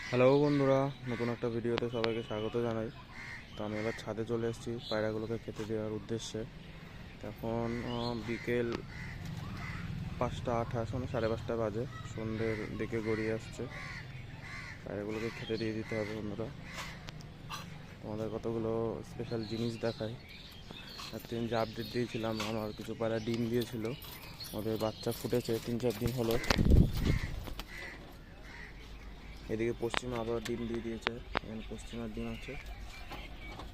Hello বন্ধুরা, নতুন একটা ভিডিওতে সবাইকে স্বাগত জানাই। তো আমি এবার ছাদে চলে এসেছি পায়রাগুলোকে খেতে দেওয়ার উদ্দেশ্যে। এখন বিকেল 5:28, মানে 5:30 বাজে, সন্ধ্যের দিকে গড়িয়ে আসছে। পায়রাগুলোকে খেতে দিয়ে দিতে হবে বন্ধুরা। তোমাদের কতগুলো স্পেশাল জিনিস দেখাই। একদিন যে আপডেট দিয়েছিলাম, আমার কিছু পায়রা ডিম দিয়েছিল, ওদের বাচ্চা ফুটেছে 3-4 দিন হলো। এদিকে পশ্চিমা আবার ডিম দিয়ে দিয়েছে, এখানে পশ্চিমার ডিম আছে,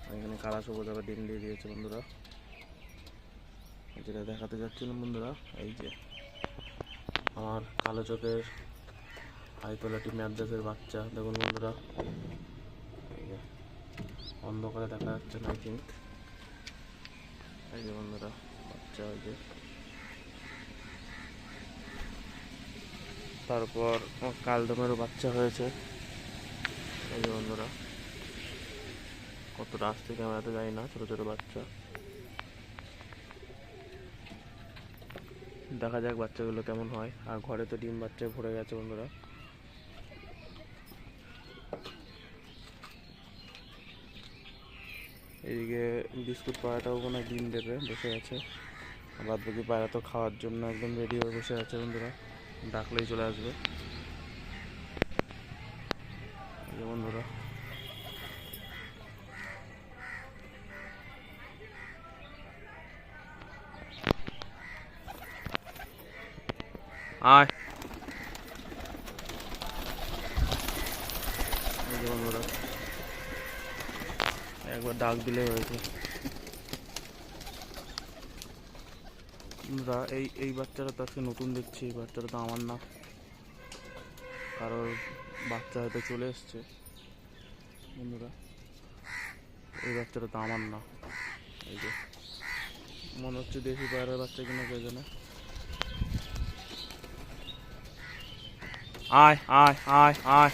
আর এখানে কালা সবুজ আবার ডিম দিয়ে দিয়েছে বন্ধুরা। যেটা দেখাতে যাচ্ছিলাম বন্ধুরা, এই যে আমার কালো চোখের আইতলাটি ম্যাদ্রাসের বাচ্চা, দেখুন বন্ধুরা, এই যে অন্ধকারে দেখা যাচ্ছে না, আই থিঙ্ক। এই যে বন্ধুরা বাচ্চা, এই যে তারপর কালদমেরও বাচ্চা হয়েছে। এই যে বন্ধুরা, কতটা আসছে ক্যামেরাতে যায় না, ছোটো ছোটো বাচ্চা। দেখা যাক বাচ্চাগুলো কেমন হয়। আর ঘরে তো ডিম বাচ্চায় ভরে গেছে বন্ধুরা। এদিকে বিস্কুট পায়রাটাও কোনো ডিম দেবে, বসে আছে। বাদ বাকি পায়রা তো খাওয়ার জন্য একদম রেডি হয়ে বসে আছে বন্ধুরা, ডাকলেই চলে আসবে। এই যে বন্ধুরা, আয়। এই যে বন্ধুরা, একবার ডাক দিলে হয়েছে বন্ধুরা। এই বাচ্চাটা তো আজকে নতুন দেখছি, এই বাচ্চাটা তো আমার না, কারোর বাচ্চা হয়তো চলে এসছে বন্ধুরা। এই বাচ্চাটা তো আমার না। এই যে মনে হচ্ছে দেশি পায়রার বাচ্চা কিনা কে জানে। আয় আয় আয় আয়,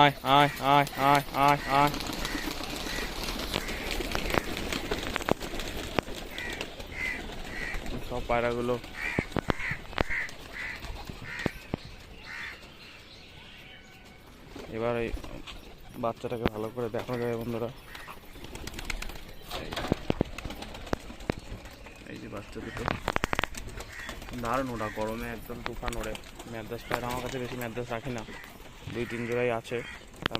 আয় আয় আয় আয় আয় আয় আয়। সব পায়রাগুলো এবার এই বাচ্চাটাকে ভালো করে দেখা যায় বন্ধুরা। এই যে বাচ্চা দুটো দারুণ, ওরা গরমে একদম তুফান ওড়ে। ম্যাদ্রাস পায়রা আমার কাছে বেশি ম্যাদ্রাস রাখি না, 2-3 জোড়াই আছে।